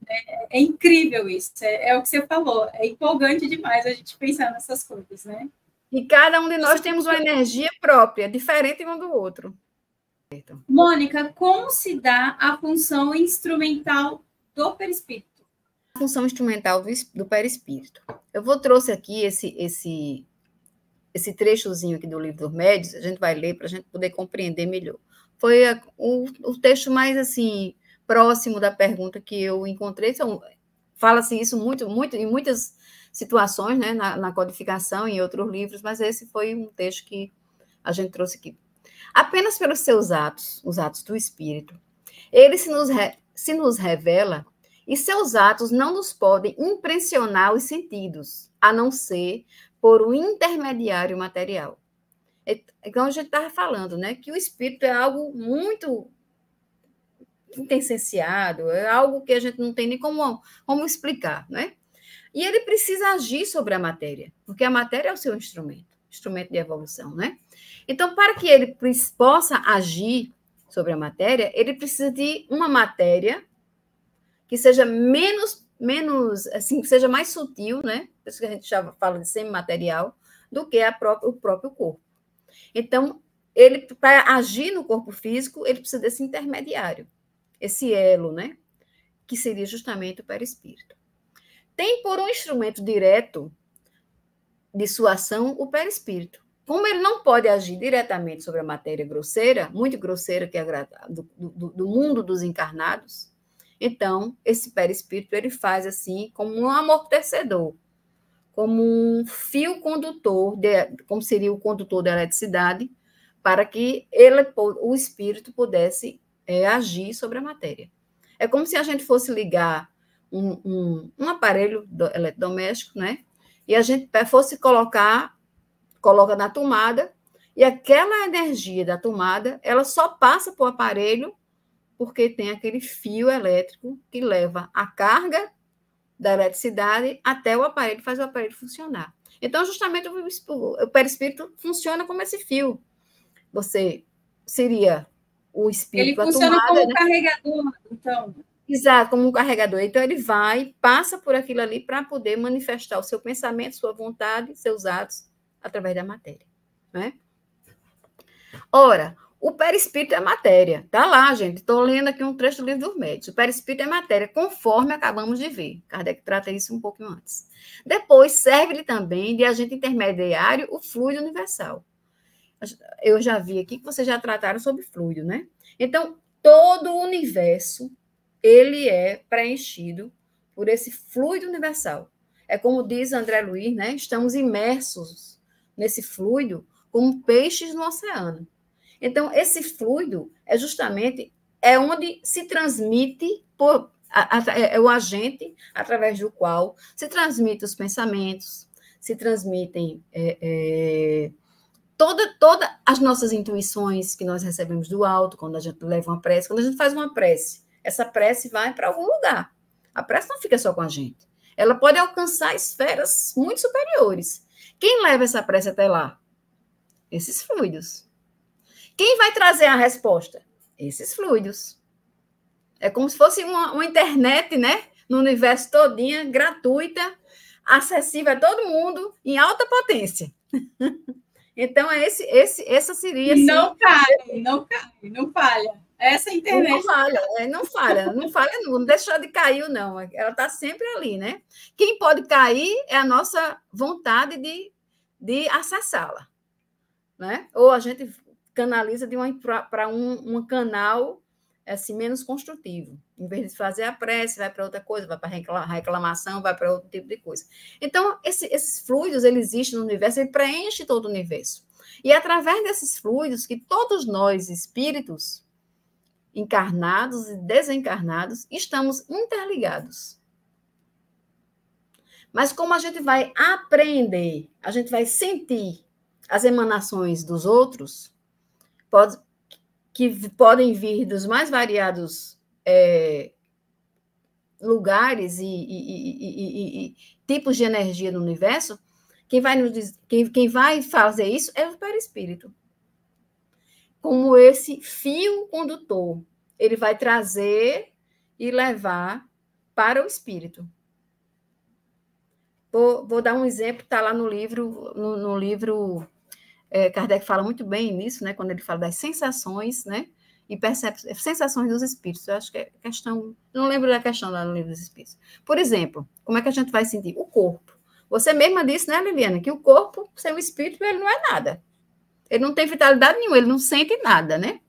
É incrível isso, é o que você falou, é empolgante demais a gente pensar nessas coisas, né? E cada um de nós temos uma energia própria, diferente um do outro. Mônica, como se dá a função instrumental do perispírito? A função instrumental do perispírito. Eu trouxe aqui esse trechozinho aqui do Livro dos Médiuns, a gente vai ler para a gente poder compreender melhor. Foi o texto mais, assim, próximo da pergunta que eu encontrei. Fala-se isso muito em muitas situações, né, na codificação, em outros livros, mas esse foi um texto que a gente trouxe aqui. Apenas pelos seus atos, os atos do Espírito, ele se nos revela, e seus atos não nos podem impressionar os sentidos, a não ser por um intermediário material. Então, a gente estava falando, né, que o Espírito é algo muito intenciado, é algo que a gente não tem nem como explicar, né? E ele precisa agir sobre a matéria, porque a matéria é o seu instrumento de evolução, né? Então, para que ele possa agir sobre a matéria, ele precisa de uma matéria que seja menos assim, que seja mais sutil, né? Por isso que a gente já fala de semimaterial, do que o próprio corpo. Então, ele, para agir no corpo físico, ele precisa desse intermediário, esse elo, né? Que seria justamente o perispírito. Tem por um instrumento direto de sua ação o perispírito. Como ele não pode agir diretamente sobre a matéria grosseira, muito grosseira, que é do mundo dos encarnados, então, esse perispírito ele faz assim como um amortecedor, como um fio condutor, como seria o condutor da eletricidade, para que o espírito pudesse agir sobre a matéria. É como se a gente fosse ligar um aparelho eletrodoméstico, né? E a gente fosse coloca na tomada, e aquela energia da tomada, ela só passa para o aparelho porque tem aquele fio elétrico que leva a carga da eletricidade até o aparelho, faz o aparelho funcionar. Então, justamente, o perispírito funciona como esse fio. Você seria o espírito, ele funciona tomada, como né? carregador, então. Exato, como um carregador. Então, ele vai, passa por aquilo ali para poder manifestar o seu pensamento, sua vontade, seus atos, através da matéria. Né? Ora, o perispírito é matéria. Está lá, gente. Estou lendo aqui um trecho do livro dos médios. O perispírito é matéria, conforme acabamos de ver. Kardec trata isso um pouquinho antes. Depois, serve-lhe também de agente intermediário o fluido universal. Eu já vi aqui que vocês já trataram sobre fluido, né? Então, todo o universo, ele é preenchido por esse fluido universal. É como diz André Luiz, né? Estamos imersos nesse fluido como peixes no oceano. Então, esse fluido é justamente onde se transmite é o agente através do qual se transmitem os pensamentos, se transmitem todas as nossas intuições que nós recebemos do alto, quando a gente leva uma prece, quando a gente faz uma prece, essa prece vai para algum lugar. A prece não fica só com a gente. Ela pode alcançar esferas muito superiores. Quem leva essa prece até lá? Esses fluidos. Quem vai trazer a resposta? Esses fluidos. É como se fosse uma internet, né? No universo todinha, gratuita, acessível a todo mundo, em alta potência. Então, essa seria... E não cai, não falha. Essa internet... Não falha, não deixa de cair, não. Ela está sempre ali, né? Quem pode cair é a nossa vontade de acessá-la. Né? Ou a gente canaliza para um canal assim, menos construtivo. Em vez de fazer a prece, vai para outra coisa, vai para reclamação, vai para outro tipo de coisa. Então, esses fluidos, eles existem no universo, ele preenche todo o universo. E é através desses fluidos que todos nós, espíritos, encarnados e desencarnados, estamos interligados. Mas como a gente vai aprender, a gente vai sentir as emanações dos outros, que podem vir dos mais variados lugares e tipos de energia no universo, quem vai fazer isso é o perispírito. Como esse fio condutor, ele vai trazer e levar para o espírito. Vou dar um exemplo, está lá no livro, Kardec fala muito bem nisso, né, quando ele fala das sensações, né, e sensações dos espíritos. Eu acho que é questão, não lembro da questão lá no livro dos espíritos. Por exemplo, como é que a gente vai sentir? O corpo. Você mesma disse, né, Liliana, que o corpo, sem o espírito, ele não é nada. Ele não tem vitalidade nenhuma, ele não sente nada, né?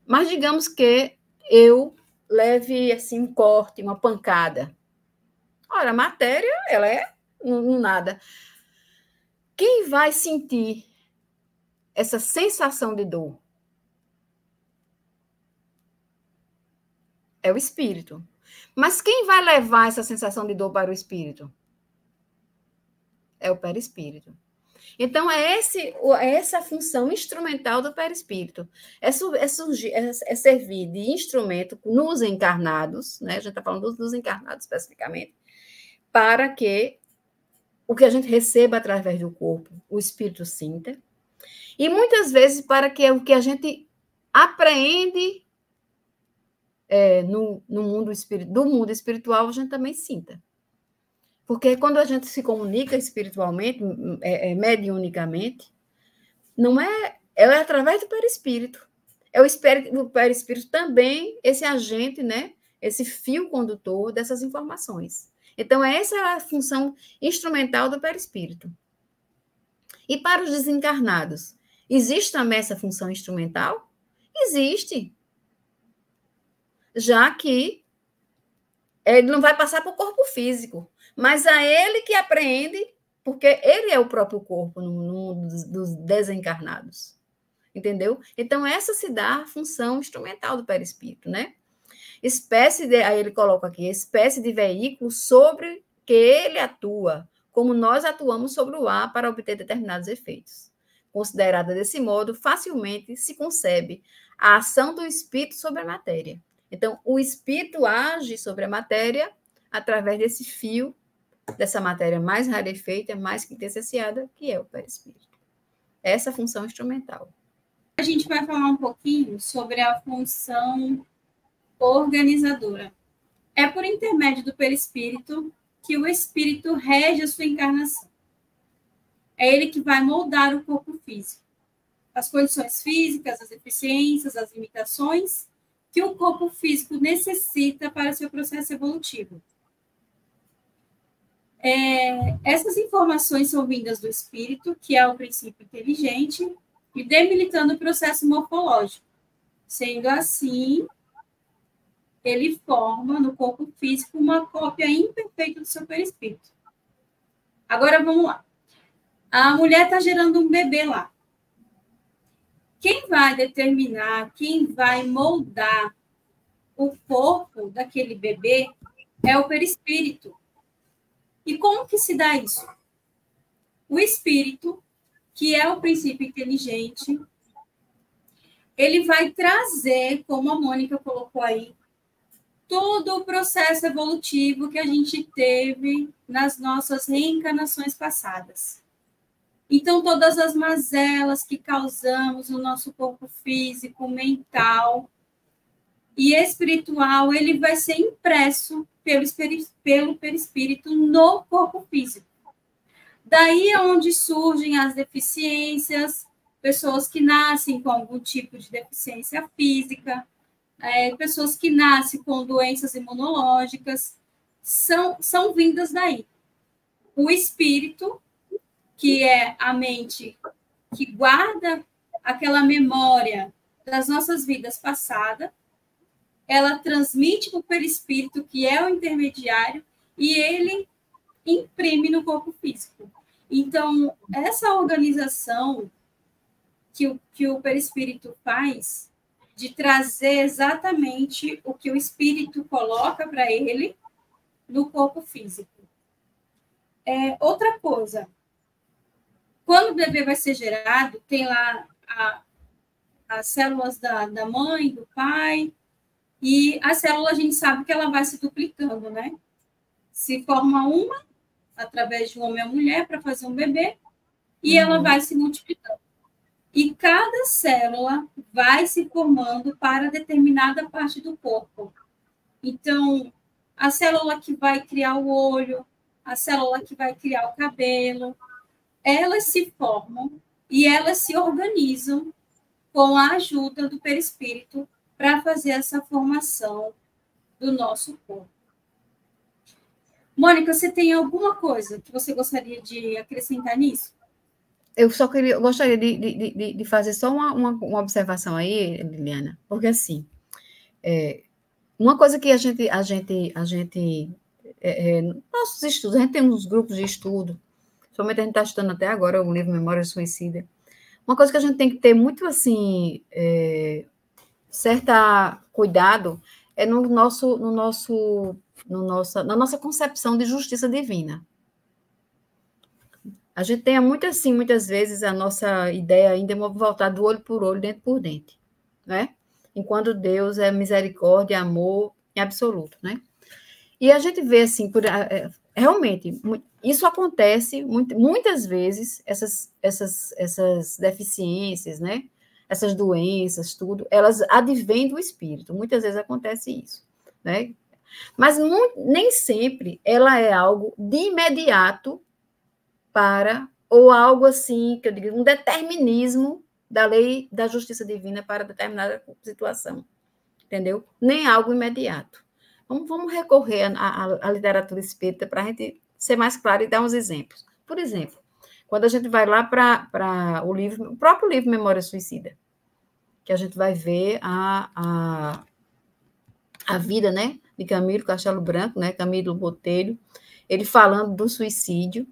Mas digamos que eu leve, assim, um corte, uma pancada. Ora, a matéria, ela é nada. Quem vai sentir essa sensação de dor? É o espírito. Mas quem vai levar essa sensação de dor para o espírito? É o perispírito. Então, essa a função instrumental do perispírito. É servir de instrumento nos encarnados, né? A gente está falando dos encarnados especificamente, para que o que a gente receba através do corpo, o espírito sinta, e muitas vezes para que o que a gente apreende no mundo do mundo espiritual, a gente também sinta. Porque quando a gente se comunica espiritualmente, mediunicamente, não é através do perispírito. O perispírito também, esse agente, né? Esse fio condutor dessas informações. Então, essa é a função instrumental do perispírito. E para os desencarnados, existe também essa função instrumental? Existe. Já que ele não vai passar para o corpo físico, mas a ele que apreende, porque ele é o próprio corpo no mundo dos desencarnados. Entendeu? Então, essa se dá a função instrumental do perispírito, né? Aí ele coloca aqui, espécie de veículo sobre que ele atua, como nós atuamos sobre o ar para obter determinados efeitos. Considerada desse modo, facilmente se concebe a ação do espírito sobre a matéria. Então, o espírito age sobre a matéria através desse fio, dessa matéria mais rarefeita, mais quintessenciada, que é o perispírito. Essa é a função instrumental. A gente vai falar um pouquinho sobre a função organizadora. É por intermédio do perispírito que o espírito rege a sua encarnação. É ele que vai moldar o corpo físico. As condições físicas, as deficiências, as limitações que o corpo físico necessita para seu processo evolutivo. Essas informações são vindas do espírito, que é o princípio inteligente, e debilitando o processo morfológico. Sendo assim, ele forma no corpo físico uma cópia imperfeita do seu perispírito. Agora, vamos lá. A mulher está gerando um bebê lá. Quem vai determinar, quem vai moldar o corpo daquele bebê é o perispírito. E como que se dá isso? O espírito, que é o princípio inteligente, ele vai trazer, como a Mônica colocou aí, todo o processo evolutivo que a gente teve nas nossas reencarnações passadas. Então, todas as mazelas que causamos no nosso corpo físico, mental e espiritual, ele vai ser impresso pelo perispírito no corpo físico. Daí é onde surgem as deficiências, pessoas que nascem com algum tipo de deficiência física, pessoas que nascem com doenças imunológicas, são vindas daí. O espírito, que é a mente que guarda aquela memória das nossas vidas passadas, ela transmite para o perispírito, que é o intermediário, e ele imprime no corpo físico. Então, essa organização que o perispírito faz, de trazer exatamente o que o espírito coloca para ele no corpo físico. Outra coisa, quando o bebê vai ser gerado, tem lá as células da mãe, do pai, e a célula a gente sabe que ela vai se duplicando, né? Se forma uma, através de um homem ou mulher, para fazer um bebê, e ela vai se multiplicando. E cada célula vai se formando para determinada parte do corpo. Então, a célula que vai criar o olho, a célula que vai criar o cabelo, elas se formam e elas se organizam com a ajuda do perispírito para fazer essa formação do nosso corpo. Mônica, você tem alguma coisa que você gostaria de acrescentar nisso? Eu gostaria de fazer só uma observação aí, Liliana, porque assim, uma coisa que nossos estudos, a gente tem uns grupos de estudo, somente a gente está estudando até agora o livro Memória Suicida. Uma coisa que a gente tem que ter muito assim, certa cuidado é na nossa concepção de justiça divina. A gente tem muito assim, muitas vezes, a nossa ideia ainda é voltar do olho por olho, dente por dente, né? Enquanto Deus é misericórdia, amor em absoluto, né? E a gente vê, assim, realmente, isso acontece muitas vezes, essas deficiências, né? Essas doenças, tudo, elas advêm do espírito. Muitas vezes acontece isso, né? Mas nem sempre ela é algo de imediato ou algo assim, que eu digo, um determinismo da lei da justiça divina para determinada situação, entendeu? Nem algo imediato. Vamos recorrer à literatura espírita para a gente ser mais claro e dar uns exemplos. Por exemplo, quando a gente vai lá para o próprio livro Memória Suicida, que a gente vai ver a vida, né, de Camilo Castelo Branco, né, Camilo Botelho, ele falando do suicídio,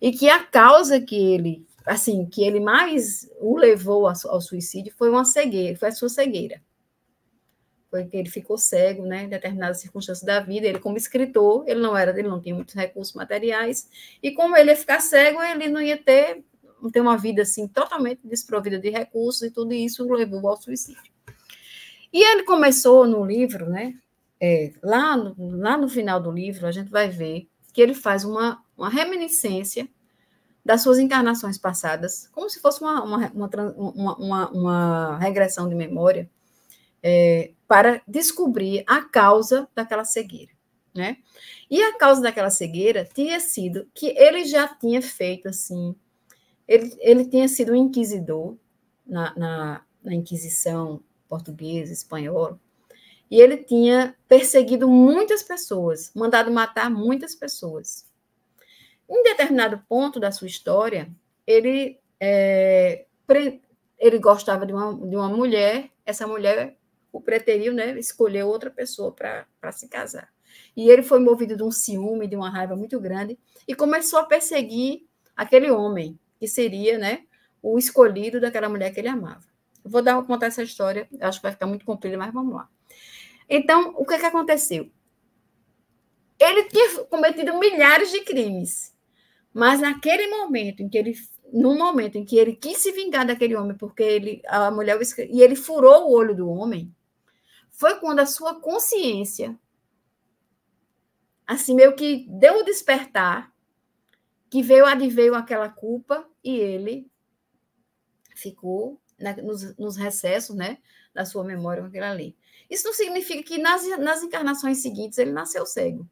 e que a causa que ele mais o levou ao suicídio foi uma cegueira, foi a sua cegueira. Foi que ele ficou cego, né, em determinadas circunstâncias da vida. Ele, como escritor, ele não tinha muitos recursos materiais, e como ele ia ficar cego, ele não ia ter uma vida assim totalmente desprovida de recursos, e tudo isso o levou ao suicídio. E ele começou no livro, né, lá no final do livro, a gente vai ver que ele faz uma reminiscência das suas encarnações passadas, como se fosse uma regressão de memória, para descobrir a causa daquela cegueira, né? E a causa daquela cegueira tinha sido que ele já tinha feito assim, ele tinha sido um inquisidor na Inquisição portuguesa, espanhola, e ele tinha perseguido muitas pessoas, mandado matar muitas pessoas. Em determinado ponto da sua história, ele gostava de uma mulher, essa mulher o preteriu, né, escolheu outra pessoa para se casar. E ele foi movido de um ciúme, de uma raiva muito grande, e começou a perseguir aquele homem, que seria, né, o escolhido daquela mulher que ele amava. Eu vou contar essa história, acho que vai ficar muito comprida, mas vamos lá. Então, o que aconteceu? Ele tinha cometido milhares de crimes, mas no momento em que ele quis se vingar daquele homem, porque ele furou o olho do homem, foi quando a sua consciência, assim, meio que deu o despertar, que adveio aquela culpa, e ele ficou nos recessos, né, da sua memória com aquilo ali. Isso não significa que nas encarnações seguintes ele nasceu cego.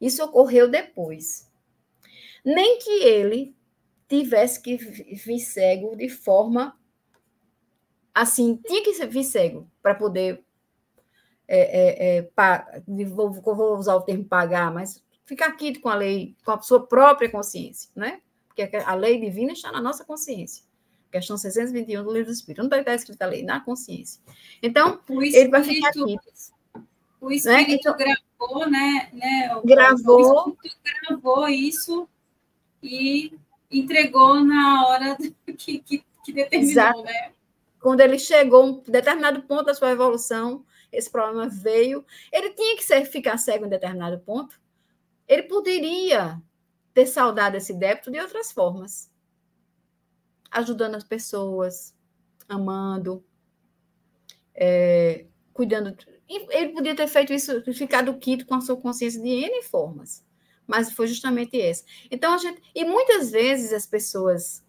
Isso ocorreu depois. Nem que ele tivesse que vir cego de forma assim, tinha que vir cego para poder, vou usar o termo pagar, mas ficar quieto com a lei, com a sua própria consciência, né? Porque a lei divina está na nossa consciência. Questão 621 do Livro do Espírito. Não está escrita a lei, na consciência. Então, ele vai ficar quieto. O Espírito, né? Gravou, né? Gravou. O Espírito gravou isso e entregou na hora que determinou, exato, né? Quando ele chegou a um determinado ponto da sua evolução, esse problema veio. Ele tinha que ficar cego em determinado ponto. Ele poderia ter saldado esse débito de outras formas. Ajudando as pessoas, amando, cuidando. Ele podia ter feito isso, ficado quieto com a sua consciência de N formas. Mas foi justamente essa. Então, e muitas vezes as pessoas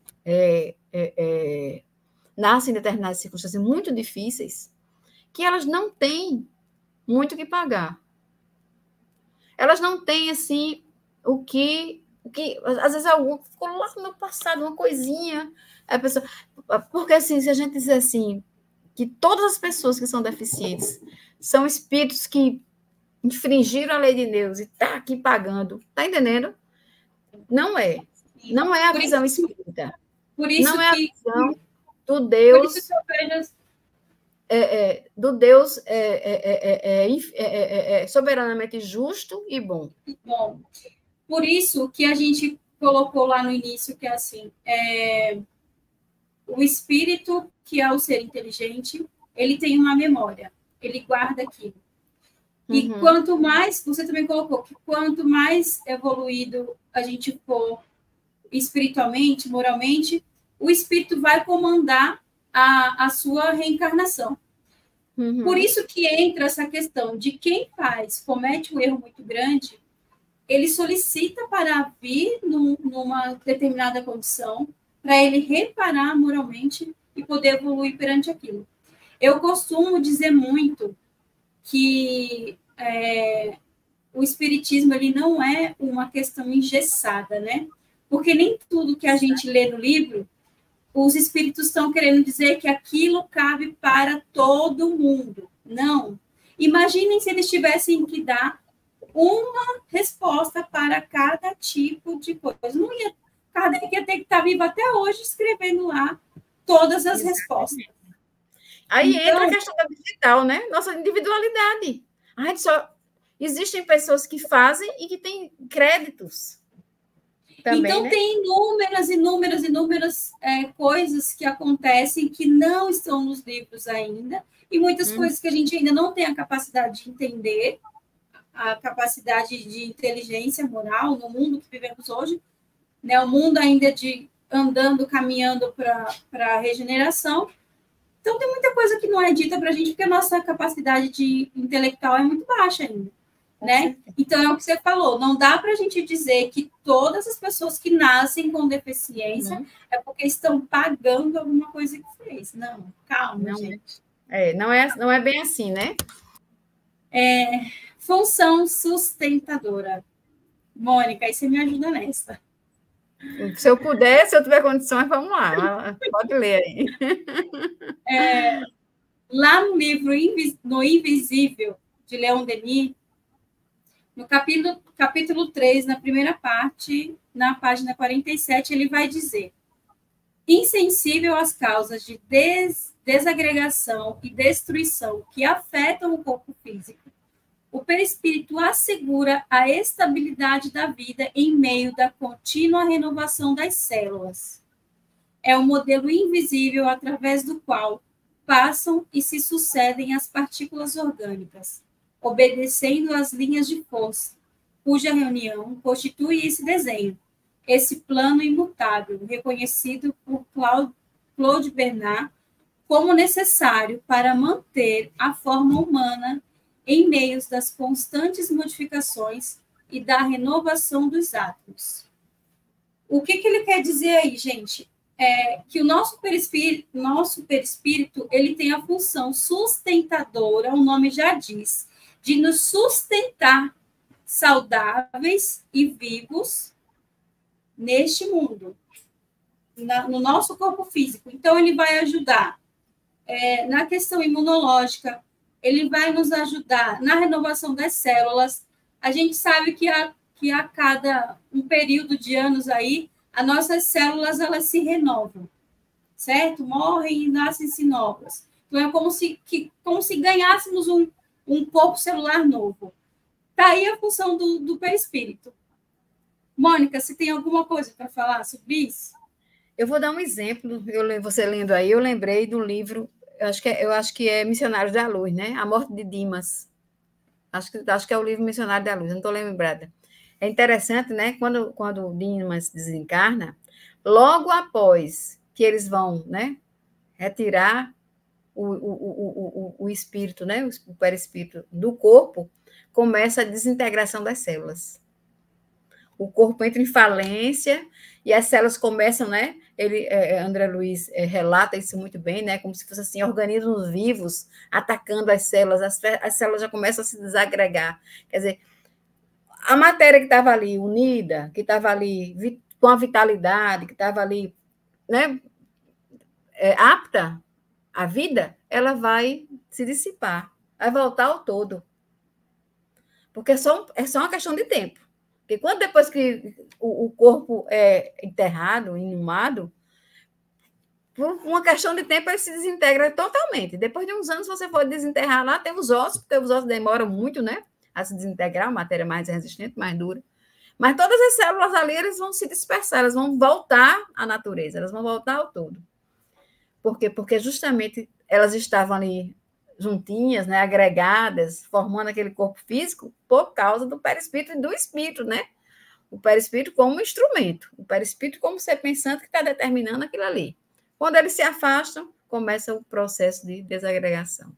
nascem em determinadas circunstâncias muito difíceis, que elas não têm muito o que pagar. Elas não têm, assim, o que às vezes algum ficou lá no passado, uma coisinha, a pessoa, porque assim, se a gente dizer assim, que todas as pessoas que são deficientes são espíritos que infringiram a lei de Deus e tá aqui pagando, tá entendendo? Não é a visão espírita. Por isso não é a visão do Deus. Por isso que eu vejo do Deus soberanamente justo e bom. Bom, por isso que a gente colocou lá no início que é assim, o espírito, que é o ser inteligente, ele tem uma memória, ele guarda aquilo. E quanto mais, você também colocou, que quanto mais evoluído a gente for espiritualmente, moralmente, o espírito vai comandar a sua reencarnação. Uhum. Por isso que entra essa questão de quem comete um erro muito grande, ele solicita para vir numa determinada condição, para ele reparar moralmente e poder evoluir perante aquilo. Eu costumo dizer muito que o espiritismo ele não é uma questão engessada, né? Porque nem tudo que a gente lê no livro, os espíritos estão querendo dizer que aquilo cabe para todo mundo. Não. Imaginem se eles tivessem que dar uma resposta para cada tipo de coisa. Não ia, Kardec ia ter que estar vivo até hoje escrevendo lá todas as respostas. Aí entra a questão da digital, né? Nossa individualidade. Existem pessoas que fazem e que têm créditos. Também, então, né? tem inúmeras coisas que acontecem que não estão nos livros ainda, e muitas coisas que a gente ainda não tem a capacidade de entender, a capacidade de inteligência moral no mundo que vivemos hoje, né? O mundo ainda caminhando para a regeneração. Então, tem muita coisa que não é dita para a gente, porque a nossa capacidade intelectual é muito baixa ainda. Né? Então, é o que você falou, não dá para a gente dizer que todas as pessoas que nascem com deficiência é porque estão pagando alguma coisa que fez. Não, calma, gente. Não é bem assim, né? Função sustentadora. Mônica, aí você me ajuda nessa. Se eu puder, se eu tiver condições, vamos lá. Pode ler aí. Lá no livro No Invisível, de Leon Denis, no capítulo 3, na primeira parte, na página 47, ele vai dizer: insensível às causas de desagregação e destruição que afetam o corpo físico, o perispírito assegura a estabilidade da vida em meio da contínua renovação das células. É um modelo invisível através do qual passam e se sucedem as partículas orgânicas, obedecendo às linhas de força, cuja reunião constitui esse desenho, esse plano imutável, reconhecido por Claude Bernard como necessário para manter a forma humana em meio das constantes modificações e da renovação dos átomos. O que ele quer dizer aí, gente? Que o nosso perispírito ele tem a função sustentadora, o nome já diz, de nos sustentar saudáveis e vivos neste mundo, no nosso corpo físico. Então, ele vai ajudar na questão imunológica, ele vai nos ajudar na renovação das células. A gente sabe que a cada um período de anos aí, as nossas células elas se renovam, certo? Morrem e nascem-se novas. Então, é como se ganhássemos um corpo celular novo. Está aí a função do perispírito. Mônica, você tem alguma coisa para falar sobre isso? Eu vou dar um exemplo. Você lendo aí, eu lembrei do livro, eu acho que é Missionários da Luz, né? A Morte de Dimas. Acho que é o livro Missionário da Luz, não estou lembrada. É interessante, né? Quando Dimas desencarna, logo após que eles vão, né, retirar o espírito, né, o perispírito do corpo, começa a desintegração das células. O corpo entra em falência e as células começam, né? André Luiz relata isso muito bem, né? Como se fossem assim, organismos vivos atacando as células já começam a se desagregar. Quer dizer, a matéria que estava ali unida, que estava ali com a vitalidade, que estava ali, né, apta à vida, ela vai se dissipar, vai voltar ao todo. Porque é só uma questão de tempo. Porque depois que o corpo é enterrado, inumado, por uma questão de tempo ele se desintegra totalmente. Depois de uns anos, você pode desenterrar lá, tem os ossos, porque os ossos demoram muito, né, a se desintegrar, a matéria mais resistente, mais dura. Mas todas as células ali, elas vão se dispersar, elas vão voltar à natureza, elas vão voltar ao todo. Por quê? Porque justamente elas estavam ali juntinhas, né, agregadas, formando aquele corpo físico por causa do perispírito e do espírito, né? O perispírito como instrumento, o perispírito como ser pensante que está determinando aquilo ali. Quando eles se afastam, começa o processo de desagregação.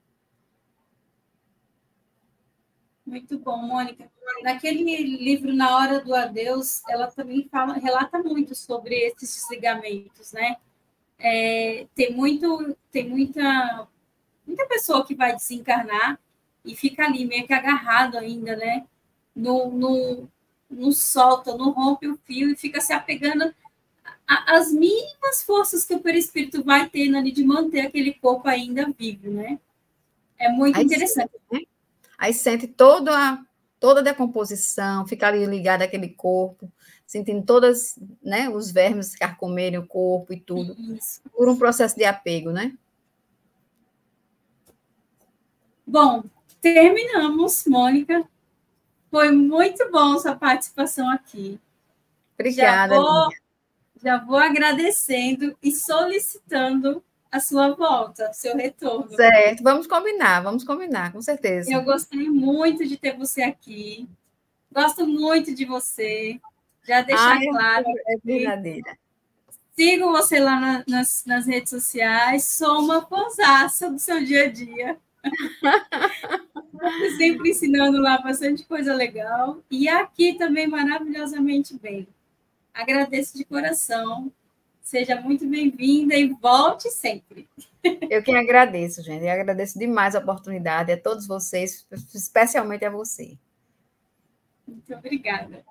Muito bom, Mônica. Naquele livro Na Hora do Adeus, ela também relata muito sobre esses desligamentos, né? Tem muita pessoa que vai desencarnar e fica ali meio que agarrado ainda, né? Não solta, não rompe o fio e fica se apegando às mínimas forças que o perispírito vai tendo ali de manter aquele corpo ainda vivo, né? É muito interessante. Aí sente toda a decomposição, fica ali ligado àquele corpo, sentindo todas, né, os vermes carcomerem o corpo e tudo, Isso. Por um processo de apego, né? Bom, terminamos, Mônica. Foi muito bom sua participação aqui. Obrigada. Já vou agradecendo e solicitando a sua volta, seu retorno. Certo, vamos combinar, com certeza. Eu gostei muito de ter você aqui. Gosto muito de você. Já deixar claro. É verdadeira. Sigo você lá nas redes sociais. Sou uma fãzaça do seu dia a dia. Sempre ensinando lá bastante coisa legal. E aqui também maravilhosamente bem. Agradeço de coração. Seja muito bem-vinda e volte sempre. Eu que agradeço, gente. Eu agradeço demais a oportunidade, a todos vocês, especialmente a você. Muito obrigada.